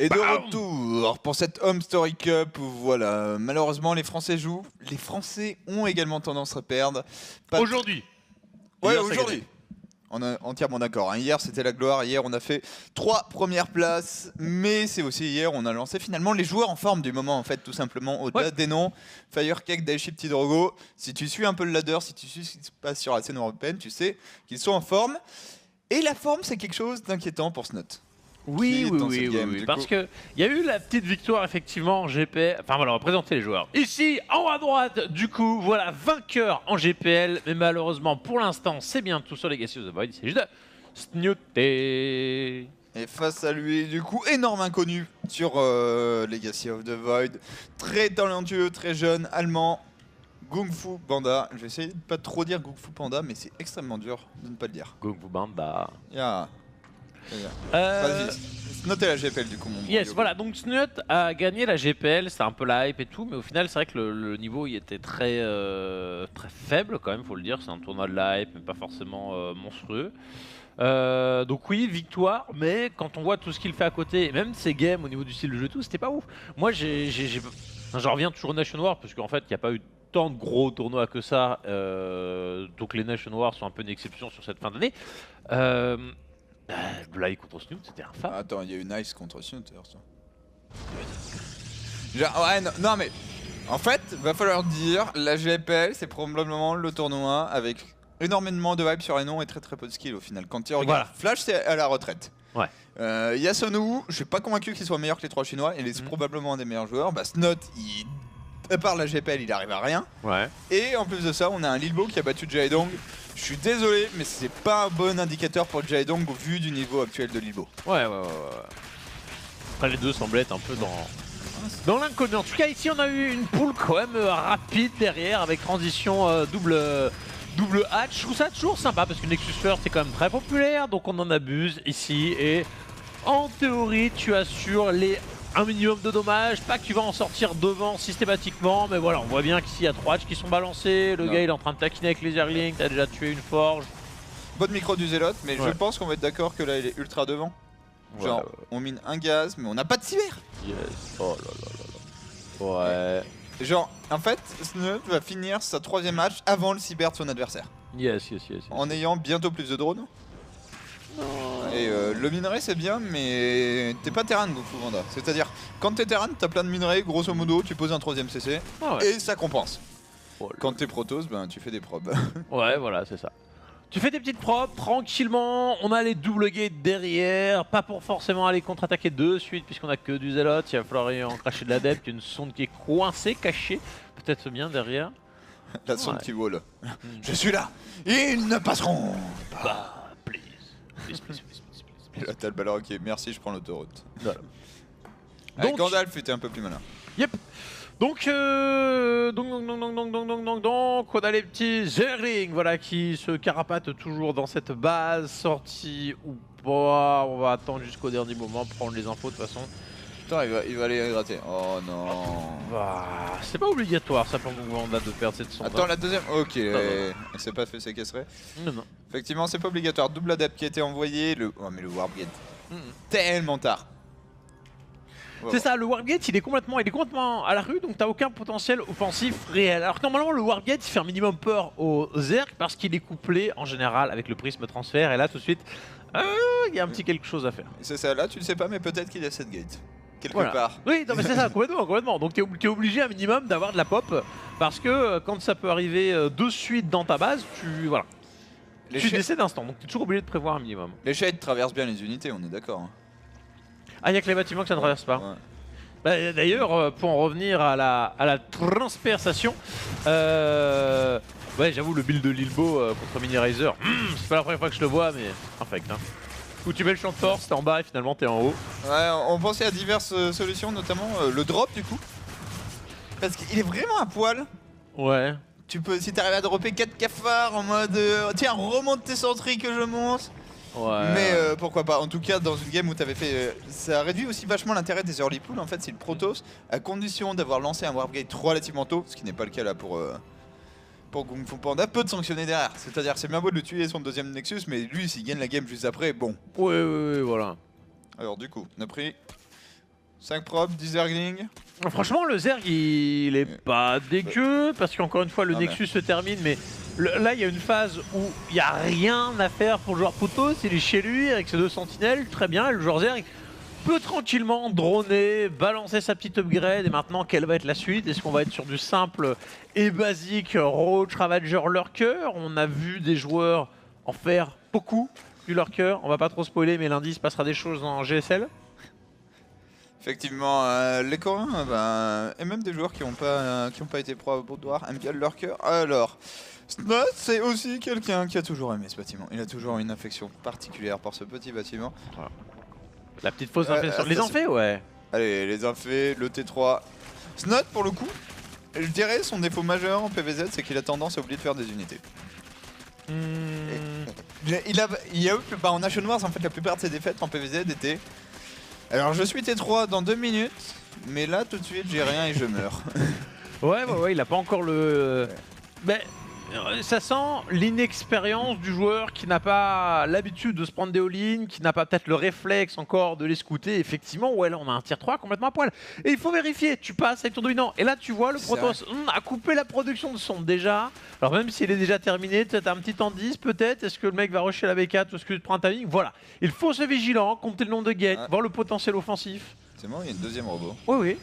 Et de retour pour cette Home Story Cup où voilà, malheureusement les Français jouent. Les Français ont également tendance à perdre. Aujourd'hui. Ouais, aujourd'hui. On est entièrement d'accord. Hein. Hier, c'était la gloire. Hier, on a fait 3 premières places. Mais c'est aussi hier, on a lancé finalement les joueurs en forme du moment, en fait, tout simplement. Au-delà des noms, Firecake, Daichi, Petit Drogo. Si tu suis un peu le ladder, si tu suis ce qui se passe sur la scène européenne, tu sais qu'ils sont en forme. Et la forme, c'est quelque chose d'inquiétant pour Snot. Oui, parce qu'il y a eu la petite victoire effectivement en GPL. Enfin voilà, on va présenter les joueurs. Ici, en haut à droite, du coup, voilà, vainqueur en GPL. Mais malheureusement, pour l'instant, c'est bien tout sur Legacy of the Void. C'est juste de Snooté. Et face à lui, du coup, énorme inconnu sur Legacy of the Void. Très talentueux, très jeune, allemand. Kung Fu Panda. Je vais essayer de pas trop dire Kung Fu Panda, mais c'est extrêmement dur de ne pas le dire. Kung Fu Panda. Yeah. Vas-y, notez la GPL du coup. Mon yes, voilà, donc Snut a gagné la GPL, c'était un peu la hype et tout, mais au final, c'est vrai que le niveau il était très faible quand même, faut le dire. C'est un tournoi de la hype, mais pas forcément monstrueux. Donc oui, victoire, mais quand on voit tout ce qu'il fait à côté, et même ses games au niveau du style de jeu et tout, c'était pas ouf. Moi, j'en reviens toujours au Nation War, parce qu'en fait, il n'y a pas eu tant de gros tournois que ça, donc les Nation Wars sont un peu une exception sur cette fin d'année. Blai contre Snoot, c'était infâme. Attends, il y a eu Nice contre Snoot. Ouais, non mais en fait, va falloir dire, la GPL c'est probablement le tournoi avec énormément de hype sur les noms et très très peu de skill au final. Quand tu regardes Flash, c'est à la retraite. Ouais. Yasonu, je suis pas convaincu qu'il soit meilleur que les 3 chinois, il est probablement un des meilleurs joueurs. Bah Snot, à part la GPL, il arrive à rien. Ouais. Et en plus de ça, on a un Lilbo qui a battu Jaedong. Je suis désolé, mais c'est pas un bon indicateur pour Jaedong au vu du niveau actuel de Lilbo. Ouais. Après, les deux semblaient être un peu dans l'inconnu. En tout cas, ici, on a eu une poule quand même rapide derrière avec transition double hatch. Je trouve ça toujours sympa parce que Nexus First c'est quand même très populaire, donc on en abuse ici. Et en théorie, tu assures un minimum de dommages, pas que tu vas en sortir devant systématiquement, mais voilà, on voit bien qu'ici il y a 3 hatches qui sont balancés, le gars il est en train de taquiner avec les Zerglings, t'as déjà tué une forge. Bonne micro du Zélote, mais je pense qu'on va être d'accord que là il est ultra devant. Genre, on mine un gaz, mais on n'a pas de cyber. Yes, oh là. Ouais. Genre, en fait, Snut va finir sa 3ème match avant le cyber de son adversaire. Yes. En ayant bientôt plus de drones. Non. Et le minerai c'est bien, mais t'es pas Terran Kung Fu Panda. C'est-à-dire, quand t'es Terran, t'as plein de minerais, grosso modo, tu poses un 3ème CC, et ça compense. Quand t'es Protoss, ben tu fais des probes. Ouais, voilà, c'est ça. Tu fais des petites probes tranquillement, on a les double gates derrière, pas pour forcément aller contre-attaquer de suite puisqu'on a que du Zélote, il va falloir en cracher de l'adepte, une sonde qui est coincée, cachée, peut-être bien derrière. La sonde qui vole. Je suis là, ils ne passeront pas. Please. Là t'as le ballon, ok, merci, je prends l'autoroute. Voilà. Donc Gandalf était un peu plus malin. Yep. Donc, on a les petits Zerglings, voilà, qui se carapatent toujours dans cette base, sortie ou pas. On va attendre jusqu'au dernier moment, prendre les infos de toute façon. Putain, il va aller gratter. Oh non. C'est pas obligatoire ça pour Gongwanda de perdre cette sonde. Attends, la deuxième. Ok, elle s'est pas fait séquestrer. Non. Effectivement, c'est pas obligatoire. Double adepte qui a été envoyé. Oh, mais le Warbrigade. Tellement tard. C'est ça, le Wargate il est complètement à la rue, donc t'as aucun potentiel offensif réel. Alors que normalement le Wargate il fait un minimum peur au Zerg parce qu'il est couplé en général avec le prisme transfert, et là tout de suite il y a un petit quelque chose à faire. C'est ça, là tu le sais pas, mais peut-être qu'il y a cette gate. Quelque part. Oui, non mais c'est ça, complètement. Donc t'es obligé un minimum d'avoir de la pop, parce que quand ça peut arriver de suite dans ta base, tu décèdes d'instant, donc t'es toujours obligé de prévoir un minimum. Les shades traversent bien les unités, on est d'accord. Hein. Ah, il y a que les bâtiments que ça ne traverse pas. Ouais. Bah, d'ailleurs, pour en revenir à la transperçation, ouais, j'avoue, le build de Lilbo contre Mini Razor, c'est pas la première fois que je le vois, mais infect. Hein. Où tu mets le champ de force, t'es en bas et finalement t'es en haut. Ouais, on pensait à diverses solutions, notamment le drop du coup. Parce qu'il est vraiment à poil. Ouais. Tu peux, si t'arrives à dropper 4 cafards en mode tiens, remonte tes sentries que je monte. Ouais. Mais pourquoi pas, en tout cas dans une game où t'avais fait... ça réduit aussi vachement l'intérêt des early pools en fait, c'est le Protoss, à condition d'avoir lancé un Warpgate relativement tôt, ce qui n'est pas le cas là pour Kung Fu Panda, peut te sanctionner derrière. C'est-à-dire c'est bien beau de le tuer son deuxième Nexus, mais lui s'il gagne la game juste après, bon. Ouais, voilà. Alors du coup, on a pris 5 propres, 10 zerglings. Franchement, le Zerg, il est pas dégueu, parce qu'encore une fois, le Nexus se termine, mais là, il y a une phase où il n'y a rien à faire pour le joueur Protoss, il est chez lui avec ses 2 sentinelles, très bien, et le joueur Zerg peut tranquillement droner, balancer sa petite upgrade, et maintenant, quelle va être la suite? Est-ce qu'on va être sur du simple et basique Roach, Ravager, Lurker? On a vu des joueurs en faire beaucoup du Lurker, on va pas trop spoiler, mais lundi, il se passera des choses en GSL. Effectivement, les Coréens, et même des joueurs qui n'ont pas été pro à Boudoir aiment bien le Lurker. Alors, Snot, c'est aussi quelqu'un qui a toujours aimé ce bâtiment. Il a toujours une affection particulière pour ce petit bâtiment. La petite fausse infection. Les infés, ouais. Allez, les infés, le T3. Snot, pour le coup, je dirais son défaut majeur en PVZ, c'est qu'il a tendance à oublier de faire des unités. Il a eu, en Nation Wars, en fait, la plupart de ses défaites en PVZ étaient... Alors je suis T3 dans 2 minutes, mais là tout de suite j'ai rien et je meurs. Ouais, il a pas encore le... Mais ça sent l'inexpérience du joueur qui n'a pas l'habitude de se prendre des all-in, qui n'a pas peut-être le réflexe encore de les scouter. Effectivement, ouais, là on a un tier 3 complètement à poil. Et il faut vérifier, tu passes avec ton dominant. Et là tu vois, le Protoss a coupé la production de son déjà. Alors même s'il est déjà terminé, peut-être un petit temps 10 peut-être. Est-ce que le mec va rusher la B4 ou est-ce que tu te prends un timing? Voilà, il faut se vigilant, compter le nombre de gates, voir le potentiel offensif. C'est bon, il y a une deuxième robot. Oui.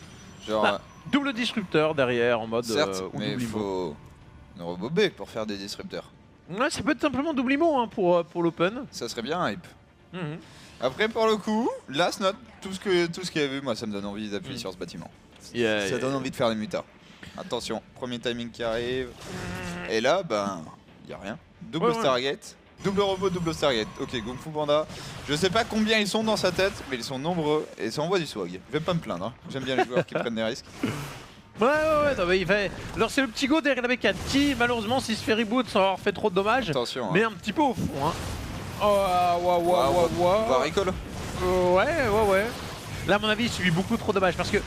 Genre, double disrupteur derrière en mode... certes, mais il faut... une robot B pour faire des disrupteurs. Ouais, ça peut être simplement double IMO hein, pour l'open. Ça serait bien un hype. Après pour le coup, là Snot, tout ce qu'il y a vu, moi ça me donne envie d'appuyer sur ce bâtiment. Ça donne envie de faire des mutas. Attention, premier timing qui arrive. Et là, y a rien. Double Stargate. Double robot, double Stargate. Ok, Kung Fu Panda. Je sais pas combien ils sont dans sa tête, mais ils sont nombreux et ça envoie du swag. Je vais pas me plaindre, hein. J'aime bien les joueurs qui prennent des risques. Ouais, non, mais il fait... Alors c'est le petit go derrière la B4 qui, malheureusement, s'il se fait reboot sans avoir fait trop de dommages, attention, mais un petit peu au fond. Hein. Oh, recall. Ouais. Là, à mon avis, il subit beaucoup trop de dommages parce que...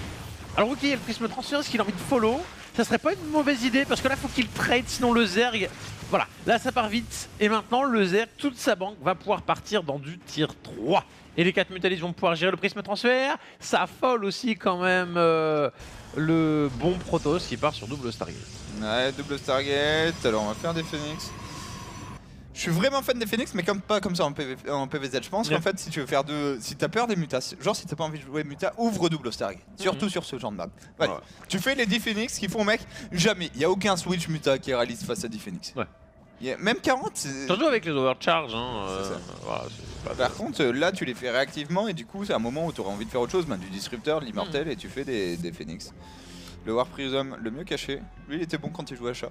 Alors ok, il y a le prisme transfert, est-ce qu'il a envie de follow? Ça serait pas une mauvaise idée parce que là, faut qu'il trade, sinon le Zerg... Voilà, là ça part vite. Et maintenant, le Zerg, toute sa banque, va pouvoir partir dans du tier 3. Et les 4 mutalistes vont pouvoir gérer le prisme transfert. Ça affole aussi quand même le bon Protoss qui part sur double Stargate. Ouais, double Stargate. Alors on va faire des Phoenix. Je suis vraiment fan des Phoenix, mais pas comme ça en PVZ. Je pense qu'en fait, si tu veux faire si t'as peur des mutas, genre si t'as pas envie de jouer muta, ouvre double Stargate. Surtout sur ce genre de map. Ouais. Tu fais les 10 Phoenix qui font, mec, jamais. Il n'y a aucun switch muta qui réalise face à 10 Phoenix. Ouais. Même 40, surtout avec les overcharge. Hein, par contre, là, tu les fais réactivement et du coup, c'est un moment où tu auras envie de faire autre chose, du disrupteur, de l'immortel, et tu fais des Phoenix. Le War Prism, le mieux caché. Lui, il était bon quand il jouait à chat.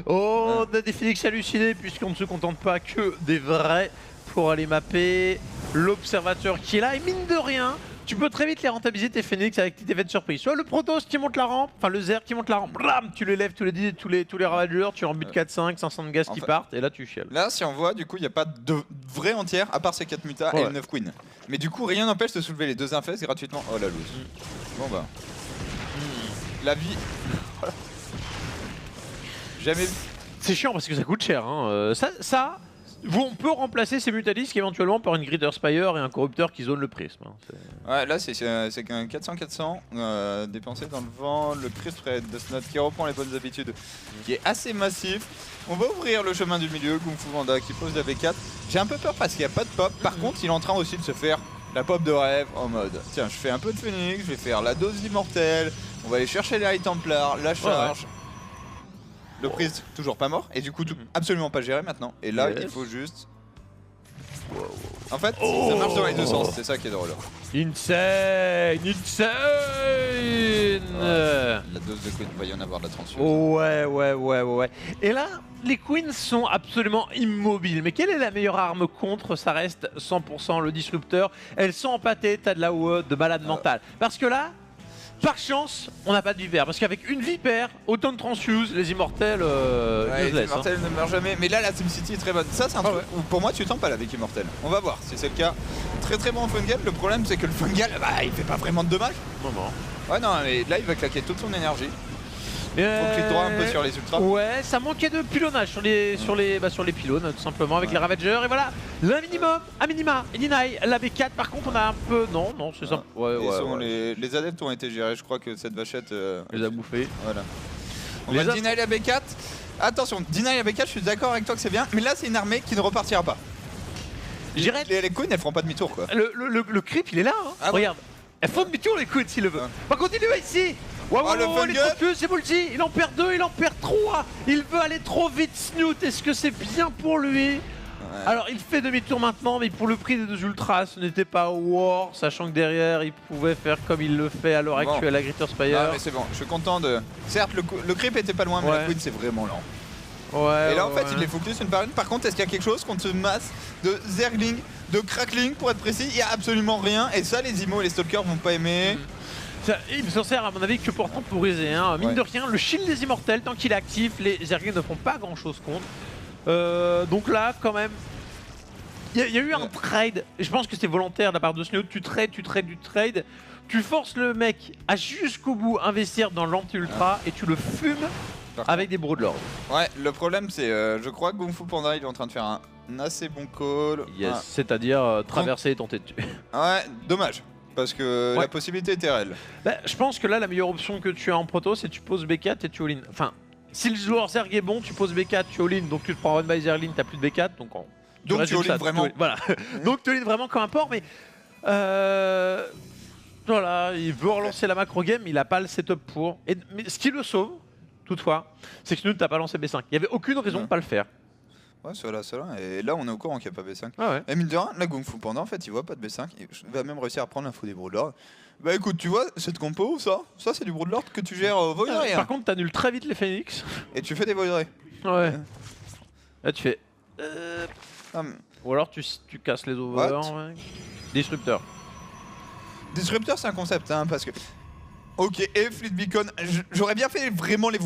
On a des Phoenix hallucinés puisqu'on ne se contente pas que des vrais pour aller mapper l'observateur qui est là. Et mine de rien, tu peux très vite les rentabiliser tes Phoenix avec tes effets de surprise. Soit le Protoss qui monte la rampe, enfin le Zerg qui monte la rampe, blam, tu les lèves tous les Ravageurs, tu en butes 4-5, 500 de gaz qui partent et là tu chiales. Là si on voit, du coup il n'y a pas de vrai entière à part ces 4 mutas et le 9 queen. Mais du coup rien n'empêche de soulever les 2 infestes gratuitement. Oh la loose. Bon bah. La vie. Jamais. C'est chiant parce que ça coûte cher. Hein. On peut remplacer ces mutalistes éventuellement par une Grider Spire et un corrupteur qui zone le prisme. Hein. Ouais, là c'est qu'un 400-400 dépensé dans le vent, le prisme de Snot qui reprend les bonnes habitudes, qui est assez massif. On va ouvrir le chemin du milieu, Kung Fu Panda qui pose la V4. J'ai un peu peur parce qu'il n'y a pas de pop. Par contre, il est en train aussi de se faire la pop de rêve en mode tiens, je fais un peu de Phoenix, je vais faire la dose d'immortel, on va aller chercher les High Templars, la charge. Le prise toujours pas mort et du coup absolument pas géré maintenant. Et là il faut juste... En fait ça marche dans les deux sens, c'est ça qui est drôle. Insane. La dose de Queen, va y en avoir de la transfusion. Ouais. Et là les Queens sont absolument immobiles. Mais quelle est la meilleure arme contre? Ça reste 100% le disrupteur. Elles sont empâtées, t'as de la WOD, de malade mental. Parce que là, par chance, on n'a pas de vipère. Parce qu'avec une vipère, autant de transfuse, les immortels les immortels ne meurent jamais. Mais là, la SimCity est très bonne. Ça, c'est un truc où pour moi, tu t'en pas avec immortel. On va voir si c'est le cas. Très bon fungal. Le problème, c'est que le fungal, il fait pas vraiment de dommages. Non. Ouais, non, mais là, il va claquer toute son énergie. Faut clic droit un peu sur les ultras. Ouais, ça manquait de pilonnage sur les pylônes, tout simplement, avec les Ravagers. Et voilà, l'un minimum, à minima, Deny, la B4, par contre, on a un peu. Non, c'est ça. Les adeptes ont été gérés, je crois que cette vachette. Les a bouffés. Voilà. On va Deny la B4. Attention, Deny la B4, je suis d'accord avec toi que c'est bien, mais là, c'est une armée qui ne repartira pas. Les queens, elles feront pas demi-tour, quoi. Le creep, il est là, hein. Ah regarde. Elles font demi-tour, les queens, s'il le veut. Par contre, il est ici. Waouh, il est trop tueux, c'est multi. Il en perd 2, il en perd 3. Il veut aller trop vite, Snoot. Est-ce que c'est bien pour lui? Alors, il fait demi-tour maintenant, mais pour le prix des 2 ultras, ce n'était pas war, sachant que derrière, il pouvait faire comme il le fait à l'heure actuelle à Greater Spire. Ah, mais c'est bon, je suis content de. Certes, le creep était pas loin, mais la queen, c'est vraiment lent. Et là, en fait, il les focus une par une. Par contre, est-ce qu'il y a quelque chose contre ce masse de Zergling, de Crackling, pour être précis? Il y a absolument rien. Et ça, les Imo et les Stalkers vont pas aimer. Il ne s'en sert à mon avis que pour temporiser, hein. Mine de rien, le shield des immortels, tant qu'il est actif, les Zerglings ne font pas grand chose contre. Donc là, quand même, il y a eu un trade, et je pense que c'est volontaire de la part de Snoot. Tu trades, tu forces le mec à jusqu'au bout investir dans l'anti-ultra et tu le fumes avec des Broodlords. Ouais, le problème c'est, je crois que Kung Fu Panda il est en train de faire un assez bon call. Yes, c'est-à-dire traverser et tenter de tuer. Ouais, dommage. Parce que la possibilité était réelle. Bah, je pense que là, la meilleure option que tu as en proto, c'est tu poses B4 et tu all-in. Enfin, si le joueur Zerg est bon, tu poses B4, tu all-in, donc tu te prends run by Zerglin, t'as plus de B4, donc tu all-in vraiment. Voilà. Donc tu all-in vraiment comme un porc, mais voilà, il veut relancer la macro game, il a pas le setup pour. Mais ce qui le sauve, toutefois, c'est que Snoot t'as pas lancé B5. Il y avait aucune raison de pas le faire. Ouais, cela. Et là, on est au courant qu'il n'y a pas B5. Ah ouais. Et mine de rien, la Kung Fu Panda, en fait, il voit pas de B5. Il va même réussir à prendre l'info des Broodlords. Bah écoute, tu vois, cette compo, ça c'est du Broodlord que tu gères Void Ray. Par contre, t'annules très vite les Phoenix. Et tu fais des Void Ray. Ouais. Là, tu fais. Ou alors tu casses les over. Ouais. Disrupteur. Disrupteur, c'est un concept, hein, parce que. Ok, et Fleet Beacon, j'aurais bien fait vraiment les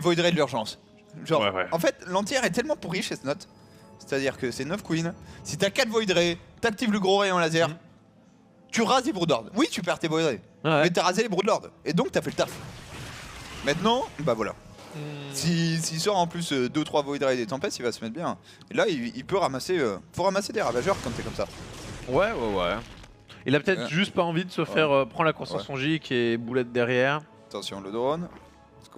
Void Ray de l'urgence. Genre, en fait, l'entière est tellement pourri chez Snot. C'est-à-dire que c'est 9 queens. Si t'as 4 Void Ray, t'actives le gros rayon laser, tu rases les Broodlords. Oui, tu perds tes Void Ray, mais t'as rasé les Broodlords. Et donc t'as fait le taf. Maintenant, bah voilà. S'il sort en plus 2-3 Void Ray et des tempêtes, il va se mettre bien. Et là, il peut ramasser. Faut ramasser des ravageurs quand t'es comme ça. Ouais. Il a peut-être juste pas envie de se faire prendre la croissance songique et boulette derrière. Attention, le drone.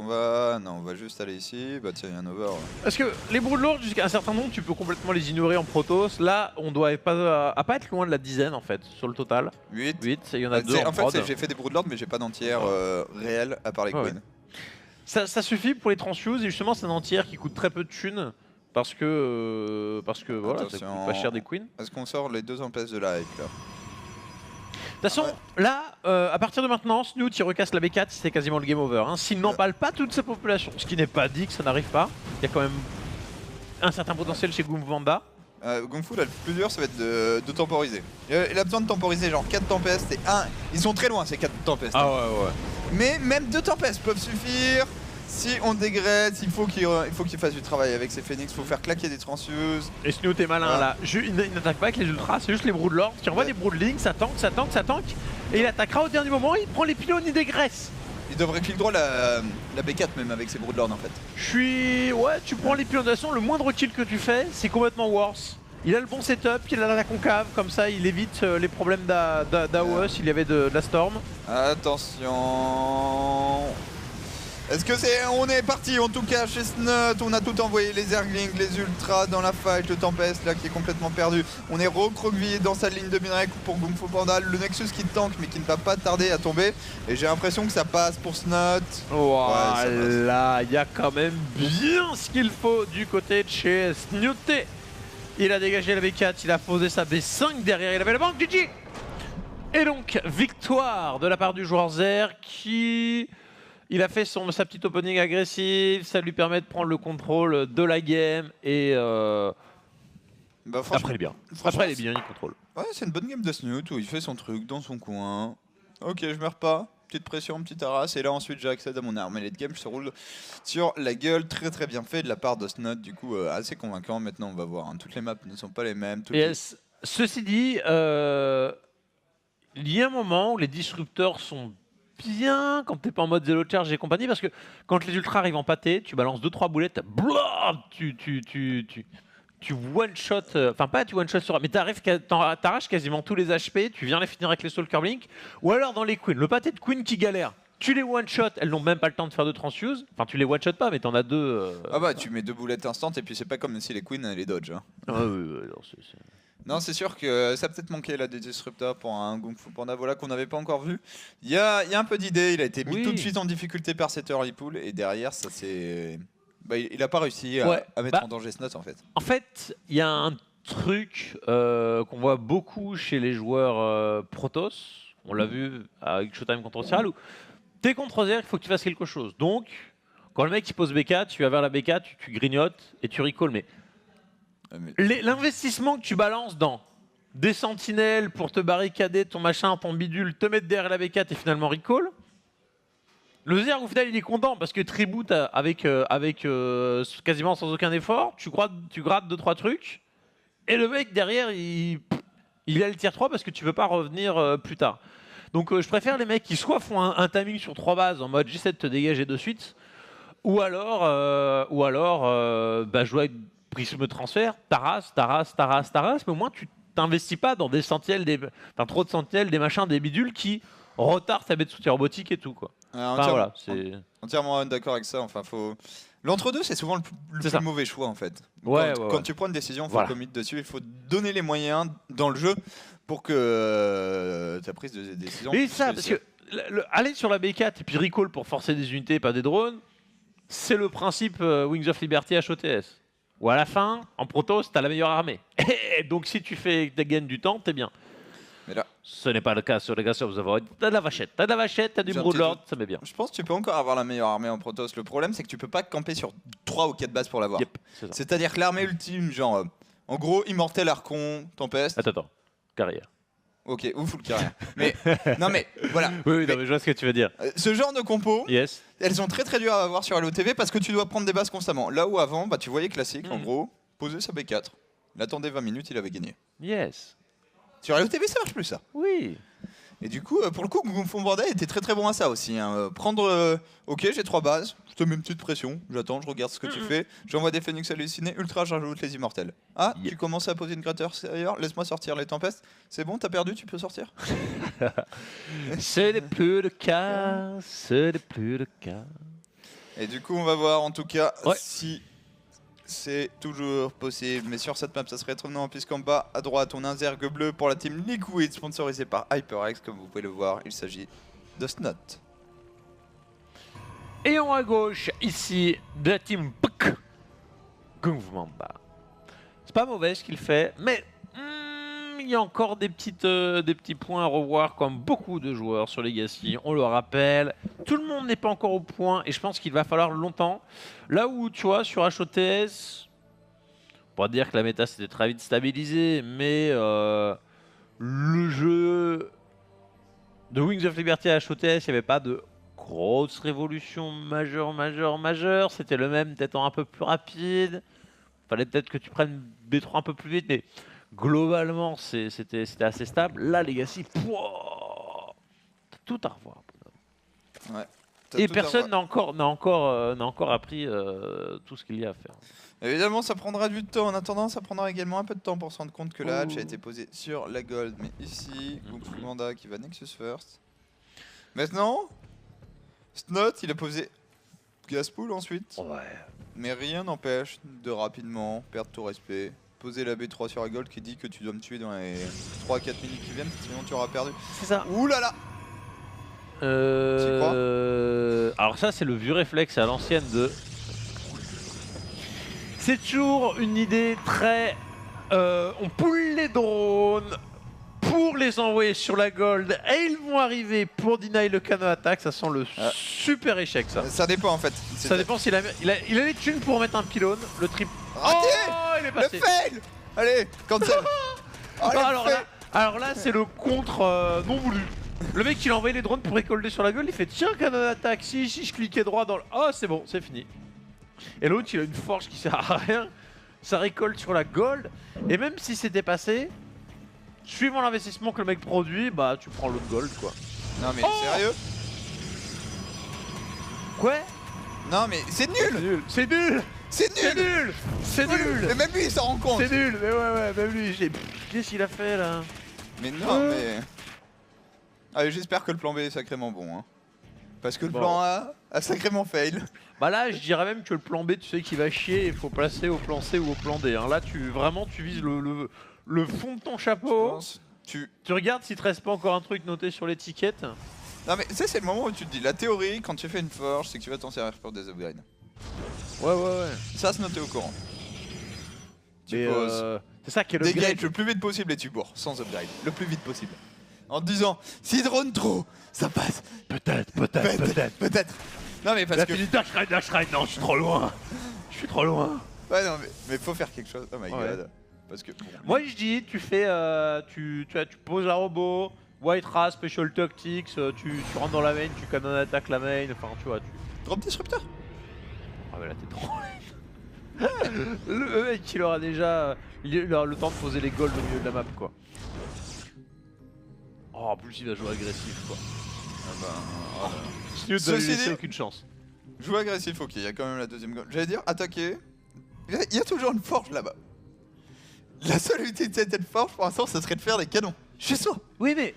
On va... Non, on va juste aller ici. Bah tiens, il y a un over. Parce que les Broodlords, jusqu'à un certain nombre, tu peux complètement les ignorer en Protoss. Là, on doit pas être loin de la dizaine en fait, sur le total. 8. Il y en a 2 en fait, j'ai fait des Broodlords, mais j'ai pas d'entière réelle à part les queens. Ça suffit pour les transfuse, et justement, c'est un entière qui coûte très peu de thunes. Parce que voilà, ça coûte pas cher des queens. Est-ce qu'on sort les 2 en place de la hype là? De toute façon, là, à partir de maintenant, Snoot il recasse la B4, c'est quasiment le game over. Hein. S'il n'empale pas toute sa population, ce qui n'est pas dit que ça n'arrive pas, il y a quand même un certain potentiel chez Kung Fu Panda. Kung Fu, là, le plus dur, ça va être de temporiser. Il a besoin de temporiser genre 4 tempestes et 1. Ils sont très loin ces 4 tempestes. Ah ouais. Mais même 2 tempestes peuvent suffire. Si on dégraisse, il faut qu'il fasse du travail avec ses phoenix, il faut faire claquer des transfuses. Et Snoot est malin là. Il n'attaque pas avec les ultras, c'est juste les Broodlords qui envoient des Broodlings, ça tank. Et il attaquera au dernier moment, il prend les pylônes, il dégraisse. Il devrait click droit la B4 même avec ses Broodlords en fait. Ouais, tu prends les pylônes, de toute façon, le moindre kill que tu fais, c'est complètement worse. Il a le bon setup, il a la concave, comme ça il évite les problèmes d'AOE s'il y avait de la storm. Attention. Est-ce que on est parti en tout cas chez Snot, on a tout envoyé, les Zerglings, les Ultras dans la fight, le Tempest là qui est complètement perdu. On est recroquevillé dans sa ligne de minerai pour Kung Fu Panda, le Nexus qui tank mais qui ne va pas tarder à tomber. Et j'ai l'impression que ça passe pour Snot. Voilà, il y a quand même bien ce qu'il faut du côté de chez Snooté. Il a dégagé la B4, il a posé sa B5 derrière, il avait la banque, GG. Et donc, victoire de la part du joueur Zer qui... Il a fait sa petite opening agressive, ça lui permet de prendre le contrôle de la game et après il est bien. Après il est bien, il contrôle. Ouais, c'est une bonne game de Snoot où il fait son truc dans son coin. Ok, je meurs pas. Petite pression, petite harasse. Et là ensuite j'accède à mon arme. Et late game, je se roule sur la gueule. Très très bien fait de la part de Snot. Du coup, assez convaincant. Maintenant, on va voir. Hein. Toutes les maps ne sont pas les mêmes. Ceci dit, il y a un moment où les disrupteurs sont bien quand t'es pas en mode zéro charge et compagnie, parce que quand les ultras arrivent en pâté, tu balances 2-3 boulettes, blah, tu one shot, enfin pas tu one shot sur, mais t'arraches quasiment tous les HP, tu viens les finir avec les Stalker Blink, ou alors dans les queens, le pâté de queen qui galère. Tu les one-shot, elles n'ont même pas le temps de faire de transfuse. Enfin, tu les one-shot pas, mais t'en as deux. Ah bah, tu mets 2 boulettes instant et puis c'est pas comme si les queens les dodge. Hein. Ah oui, non, Non, c'est sûr que ça a peut-être manqué là des Disruptors pour un Kung Fu Panda voilà, qu'on n'avait pas encore vu. Il y a un peu d'idées, il a été mis tout de suite en difficulté par cette early pool et derrière, ça c'est. Bah, il a pas réussi à mettre en danger ce note en fait. En fait, il y a un truc qu'on voit beaucoup chez les joueurs Protoss. On l'a vu avec Showtime contre Océral où t'es contre Zer, il faut que tu fasses quelque chose. Donc, quand le mec il pose BK, tu vas vers la BK, tu grignotes et tu recall. Mais l'investissement que tu balances dans des sentinelles pour te barricader ton machin, ton bidule, te mettre derrière la BK et finalement recall. Le Zerg au final il est content parce que Tribute avec quasiment sans aucun effort, tu grattes 2-3 trucs et le mec derrière il a le tier 3 parce que tu veux pas revenir plus tard. Donc je préfère les mecs qui soit font un timing sur 3 bases en mode j'essaie de te dégager de suite, ou alors jouer avec prisme transfert, taras, mais au moins tu t'investis pas dans des sentinelles, trop de sentinelles, des machins, des bidules qui retardent ta bête de soutien robotique et tout quoi. Voilà, entièrement d'accord avec ça. Enfin, faut. L'entre-deux, c'est souvent le plus mauvais choix en fait. Quand tu prends une décision, il faut commit dessus, il faut donner les moyens dans le jeu pour que ta prise de décision. Et ça, parce que aller sur la B4 et puis recall pour forcer des unités, pas des drones, c'est le principe Wings of Liberty HOTS. Ou à la fin, en Protoss, t'as la meilleure armée. Et donc si tu gagnes du temps, t'es bien. Mais là, ce n'est pas le cas sur les Gassers of the Void. T'as de la vachette, t'as du Broodlord, ça met bien. Je pense que tu peux encore avoir la meilleure armée en Protoss. Le problème, c'est que tu peux pas camper sur 3 ou 4 bases pour l'avoir. Yep, c'est-à-dire que l'armée ultime, genre, en gros, Immortel, Archon, Tempest. Attends, carrière. Ok, ou full carrière. Mais non, mais voilà. Oui, non, mais je vois ce que tu veux dire. Ce genre de compos, yes. Elles sont très dures à avoir sur LOTV parce que tu dois prendre des bases constamment. Là où avant, bah, tu voyais classique, en gros, poser sa B4. Il attendait 20 minutes, il avait gagné. Yes. Sur LOTV, ça marche plus ça. Oui. Et du coup, pour le coup, Kung Fu Panda était très bon à ça aussi. Hein. Prendre, ok, j'ai 3 bases, je te mets une petite pression, j'attends, je regarde ce que tu fais, j'envoie des phénix hallucinés, ultra, j'ajoute les immortels. Ah, tu commences à poser une crater ailleurs, laisse-moi sortir les tempestes. C'est bon, t'as perdu, tu peux sortir. Ce n'est plus le cas, ce n'est plus le cas. Et du coup, on va voir en tout cas si c'est toujours possible. Mais sur cette map, ça serait étonnant puisqu'en bas à droite, on a un Zerg bleu pour la team Liquid, sponsorisé par HyperX. Comme vous pouvez le voir, il s'agit de Snot. Et en à gauche, ici, de la team Puck, Kung Fu Panda. C'est pas mauvais ce qu'il fait, mais il y a encore des petits points à revoir comme beaucoup de joueurs sur Legacy. On le rappelle, tout le monde n'est pas encore au point et je pense qu'il va falloir longtemps. Là où, tu vois, sur HOTS, on va dire que la méta s'était très vite stabilisée, mais le jeu de Wings of Liberty à HOTS, il n'y avait pas de grosse révolution majeure. C'était le même, peut-être un peu plus rapide. Fallait peut-être que tu prennes B3 un peu plus vite, mais globalement, c'était assez stable. Là, Legacy, t'as tout à revoir. Ouais, et personne n'a encore appris tout ce qu'il y a à faire. Évidemment, ça prendra du temps. En attendant, ça prendra également un peu de temps pour se rendre compte que la hatch a été posée sur la gold. Mais ici, Kung Fu Panda qui va Nexus first. Maintenant, Snot, il a posé Gaspool ensuite. Ouais. Mais rien n'empêche de rapidement perdre tout respect. Poser la B3 sur la gold qui dit que tu dois me tuer dans les 3-4 minutes qui viennent, sinon tu auras perdu. C'est ça. Ouh là là. Alors ça c'est le vieux réflexe à l'ancienne de... C'est toujours une idée très... on pull les drones pour les envoyer sur la gold et ils vont arriver pour deny le canon attack. Ça sent le super échec ça. Ça dépend en fait. Ça dépend s'il a les thunes pour mettre un pylône, le trip... Raté. Il est passé. Le fail. Allez, cancel. Alors là c'est le contre non voulu. Le mec il a envoyé les drones pour récolter sur la gueule, il fait tiens canon attaque, si je cliquais droit dans le... Oh c'est bon, c'est fini. Et l'autre il a une forge qui sert à rien, ça récolte sur la gold, et même si c'était passé, suivant l'investissement que le mec produit, bah tu prends l'autre gold quoi. Non mais sérieux. Quoi? Non mais c'est nul. C'est nul. C'est C'est nul. nul. C'est nul. Et même lui il s'en rend compte. C'est nul. Mais ouais, même lui. Qu'est-ce qu'il a fait là? Mais non mais... Allez, j'espère que le plan B est sacrément bon. Hein. Parce que le plan A sacrément fail. Bah là, je dirais même que le plan B, tu sais qu'il va chier, il faut placer au plan C ou au plan D. Hein. Là, tu vises le fond de ton chapeau. Tu regardes s'il te reste pas encore un truc noté sur l'étiquette. Non mais ça c'est le moment où tu te dis, la théorie, quand tu fais une forge, c'est que tu vas t'en servir pour des upgrades. Ouais. Ça, se noter au courant. Tu Mais poses. c'est ça qui est le upgrade. Dégage le plus vite possible et tu bourres, sans upgrade. Le plus vite possible. En te disant, si drone trop, ça passe. Peut-être. Non mais parce que... Dash Ride, non, je suis trop loin. Je suis trop loin. Ouais non mais faut faire quelque chose. Oh my god. Parce que... Bon. Moi je dis, tu fais, tu poses un robot, White Ras, Special Tactics, tu rentres dans la main, tu canon attaque la main, enfin tu vois. Drop disrupteur. Ah mais là t'es trop le mec il aura déjà le temps de poser les golds au milieu de la map quoi. Oh en plus il va jouer agressif quoi. Ah bah... Snoot va lui laisser aucune chance. Jouer agressif, ok, il y a quand même la deuxième goal. J'allais dire attaquer. Il y a toujours une forge là-bas. La seule utilité de cette forge pour l'instant, ce serait de faire des canons. Chez soi. Oui mais...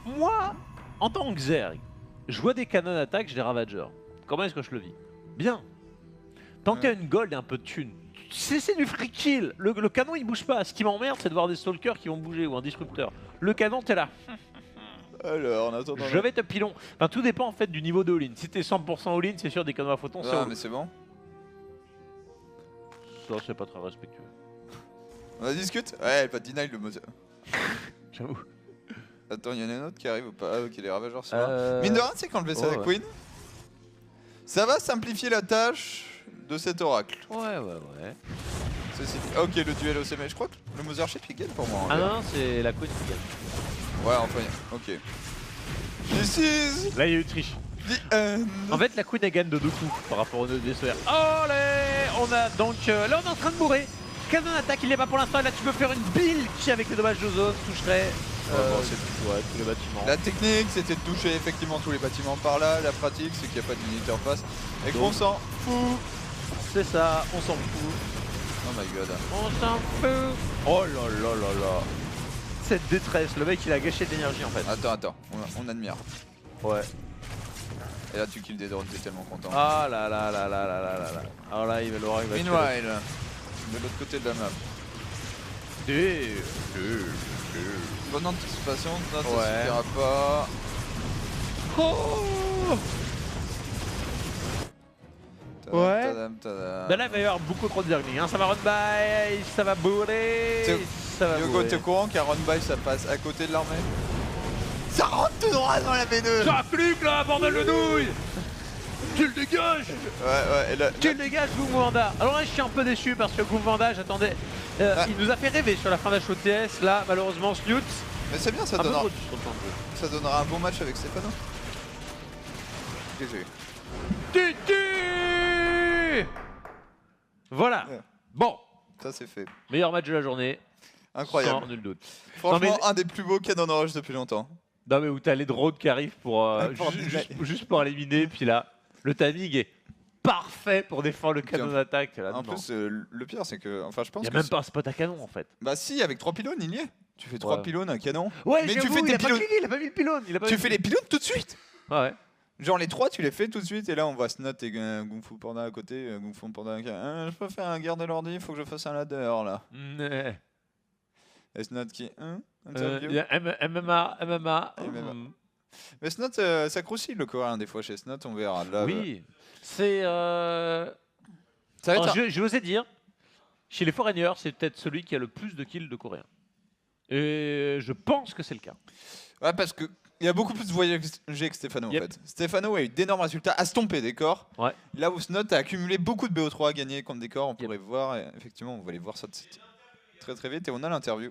Moi, en tant que Zerg, je vois des canons d'attaque, j'ai des Ravagers. Comment est-ce que je le vis? Bien. Tant qu'il y a une gold et un peu de thune, c'est du free kill. Le canon il bouge pas. Ce qui m'emmerde c'est de voir des stalkers qui vont bouger ou un disrupteur. Le canon t'es là. Alors, en attendant... Je vais te pilon. Enfin tout dépend en fait du niveau de all-in. Si t'es 100% all-in c'est sûr des canons à photon c'est Ah all. mais c'est bon. Ça c'est pas très respectueux. On en discute. Ouais, pas de deny le mot. J'avoue. Attends, il y en a un autre qui arrive ou pas? Ah ok, les ravageurs sont là. Mine de rien, c'est qu'enlever ça à la Queen, ça va simplifier la tâche de cet oracle. Ouais. Ceci dit. Ok, le duel au sommet. Je crois que le Mothership il gagne pour moi. Ah non, c'est la Queen qui gagne. Ouais, enfin, ok. This is Là il y a eu triche. the end. En fait la Queen elle gagne de 2 coups par rapport au DSR. Allez, on a donc là on est en train de bourrer. Canon attaque il n'est pas pour l'instant. Là tu peux faire une build qui avec les dommages de zone toucherait tous les bâtiments. La technique c'était de toucher effectivement tous les bâtiments par là. La pratique c'est qu'il n'y a pas d'unité en face. Et qu'on s'en fout. C'est ça, on s'en fout. Oh my god. On s'en fout. Oh là. Cette détresse, le mec il a gâché de l'énergie en fait. Attends, on admire. Ouais. Et là tu kills des drones, t'es tellement content. Ah là. Alors là il va l'aura. Meanwhile, de l'autre côté de la map. Bonne anticipation, ça suffira pas. Oh ouais. Bah là il va y avoir beaucoup trop de zergling, hein. Ça va run by, ça va bourrer. Ça va Yogo, t'es au courant qu'un run by ça passe à côté de l'armée? Ça rentre tout droit dans la V2. Ça clique là, bordel de nouilles. Tu le dégages. Ouais, et là... Tu le dégages, Goumvanda. Alors là je suis un peu déçu parce que Goumvanda, j'attendais... Il nous a fait rêver sur la fin d'HOTS, là malheureusement Snoot. Mais c'est bien, ça donnera un bon match avec Stefano. GG. Voilà. Bon. Ça c'est fait. Meilleur match de la journée. Incroyable. Sans nul doute. Franchement, un des plus beaux canons rush depuis longtemps. Non mais où t'as les drones qui arrivent pour juste pour éliminer, puis là, le timing est parfait pour défendre le canon d'attaque. En plus, le pire c'est que, enfin je pense que... Il n'y a même pas un spot à canon en fait. Bah si, avec 3 pylônes il y est. Tu fais 3 pylônes, un canon. Ouais, mais tu fais tes pylônes. Il a pas mis le pylône. Tu fais les pylônes tout de suite. Ouais. Genre les 3 tu les fais tout de suite et là on voit Snot et Kung Fu Panda à côté. Kung Fu Panda, je peux faire un garde de l'ordi, faut que je fasse un ladder là. Et Snot qui il y a MMA. Mais Snot, ça croustille le coréen des fois chez Snot, on verra. Là, oui, c'est... Ça va être je osais dire, chez les Foreigners, c'est peut-être celui qui a le plus de kills de coréens. Et je pense que c'est le cas. Ouais, parce que il y a beaucoup plus de voyagers que Stefano en fait. Stefano a eu d'énormes résultats, a stompé des corps. Ouais. Là où Snot a accumulé beaucoup de BO3 à gagner contre des corps, on pourrait voir, et effectivement on va aller voir ça très très vite et on a l'interview.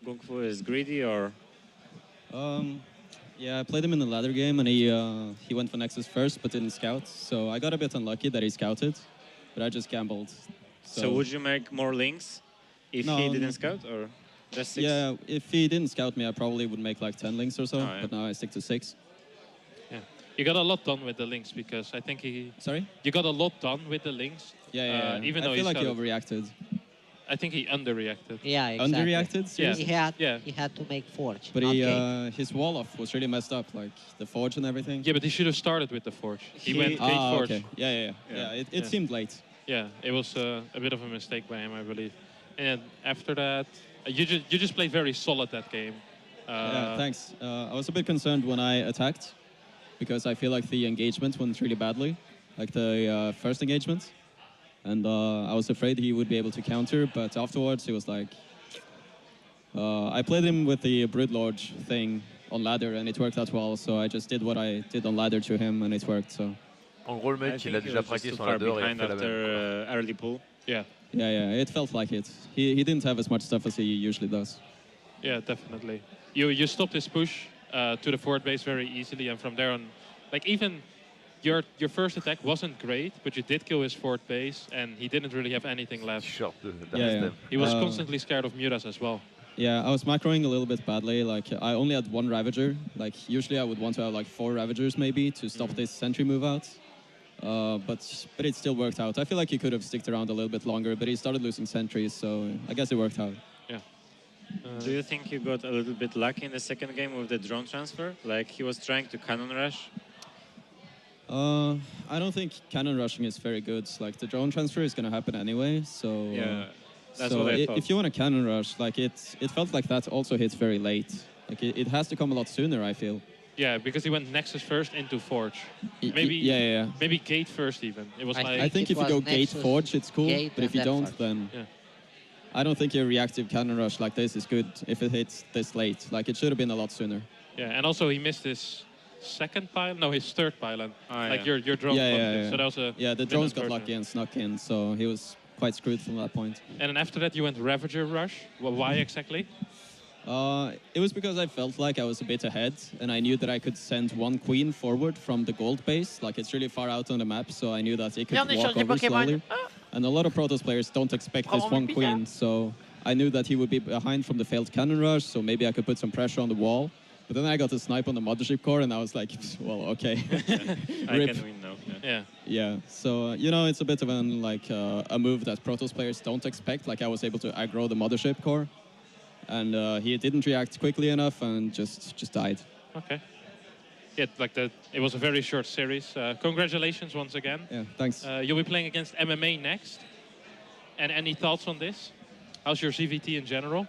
Kung Fu is greedy or? Yeah, I played him in the ladder game, and he went for Nexus first, but didn't scout. So I got a bit unlucky that he scouted, but I just gambled. So would you make more links if he didn't scout, or just 6? Yeah, if he didn't scout me, I probably would make like 10 links or so. Oh, yeah. But now I stick to 6. Yeah. You got a lot done with the Lynx because I think Sorry? you got a lot done with the Lynx. Yeah. Even though I feel like he started- overreacted. I think he underreacted. Yeah, exactly. Underreacted? Yeah. Seriously? He had to make Forge. But not he, Gate. his wall off was really messed up, like the forge and everything. Yeah, but he should have started with the Forge. He went Gate Forge. Okay. Yeah. It Yeah. seemed late. Yeah, it was a bit of a mistake by him, I believe. And after that, you just played very solid that game. Yeah, thanks. I was a bit concerned when I attacked because I feel like the engagement went really badly, like the first engagement. And I was afraid he would be able to counter, but afterwards he was like... I played him with the Broodlord thing on ladder and it worked out well, so I just did what I did on ladder to him and it worked, so... En gros, le mec, il a déjà practice sur ladder et il a fait la même. After early pull. Yeah, Yeah, it felt like it. He didn't have as much stuff as he usually does. yeah, definitely. You stopped his push to the forward base very easily, and from there on, like even your first attack wasn't great, but you did kill his forward base, and he didn't really have anything left. T-shirt de Yeah. Dresden. He was constantly scared of Muras as well. Yeah, I was macroing a little bit badly. Like I only had one Ravager. Like usually I would want to have like 4 Ravagers maybe to stop this sentry move out. But it still worked out. I feel like he could have sticked around a little bit longer, but he started losing sentries, so I guess it worked out. Do you think you got a little bit lucky in the second game with the drone transfer? Like he was trying to cannon rush? I don't think cannon rushing is very good. Like the drone transfer is going to happen anyway, so Yeah, that's so what I thought. if you want a cannon rush, like it felt like that also hits very late. Like it has to come a lot sooner, I feel. Yeah, because he went Nexus first into Forge. Maybe Yeah. maybe Gate first even. It was I like I think it if you was go Gate Nexus, Forge, it's cool, Gate, but if and you then don't, Forge. then Yeah. I don't think a reactive cannon rush like this is good if it hits this late. Like it should have been a lot sooner. yeah, and also he missed his second pylon, no, his third pylon. Like yeah. your drone. Yeah, blocked yeah, it. yeah. So that was a Yeah, the bit drones got unfortunate. lucky and snuck in, so he was quite screwed from that point. And then after that you went Ravager rush. Well, why exactly? It was because I felt like I was a bit ahead, and I knew that I could send one queen forward from the gold base. Like it's really far out on the map, so I knew that it could walk over slowly. And a lot of Protoss players don't expect this one queen, so I knew that he would be behind from the failed cannon rush, so maybe I could put some pressure on the wall. But then I got a snipe on the mothership core, and I was like, well, okay. I Rip. can win now. Yeah. Yeah. Yeah, so you know, it's a bit of an a move that Protoss players don't expect. Like I was able to aggro the mothership core, and he didn't react quickly enough and just died. Okay. Yeah, like it was a very short series. Congratulations once again. Yeah, thanks. You'll be playing against MMA next. And any thoughts on this? How's your CVT in general?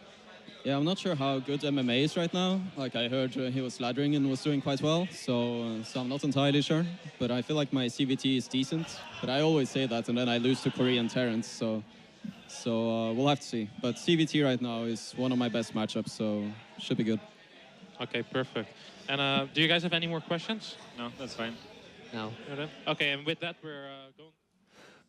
Yeah, I'm not sure how good MMA is right now. Like I heard he was laddering and was doing quite well, so I'm not entirely sure. But I feel like my CVT is decent. But I always say that, and then I lose to Korean Terrence, so we'll have to see. But CVT right now is one of my best matchups, so should be good. Okay, perfect. And do you guys have any more questions? No, that's fine. No. Okay, and with that we're going.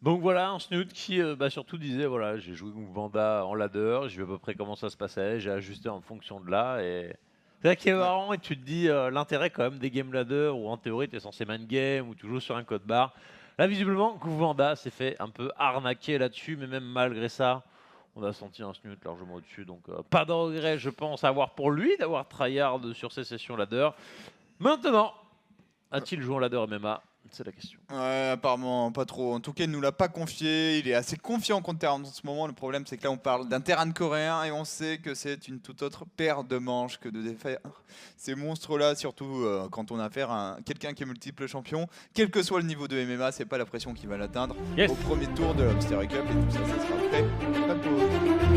Donc voilà, un Snoot qui surtout disait voilà, j'ai joué Kung Vanda en ladder, j'ai vu à peu près comment ça se passait, j'ai ajusté en fonction de là. Et c'est ça qui est marrant, et tu te dis l'intérêt quand même des game ladder où en théorie tu es censé main game ou tu joues sur un code barre. Là visiblement Kung Vanda s'est fait un peu arnaquer là-dessus, mais même malgré ça, on a senti un Snoot largement au-dessus. Donc pas de regret je pense à avoir pour lui d'avoir tryhard sur ses sessions ladder. Maintenant, a-t-il joué en ladder MMA? C'est la question. Ouais, apparemment pas trop. En tout cas, il nous l'a pas confié. Il est assez confiant contre Terran en ce moment. Le problème, c'est que là, on parle d'un Terran coréen et on sait que c'est une toute autre paire de manches que de défaire ces monstres-là, surtout quand on a affaire à quelqu'un qui est multiple champion. Quel que soit le niveau de MMA, c'est pas la pression qui va l'atteindre Yes. au premier tour de l'Amster Cup et tout ça, ça sera prêt. Pas pour eux.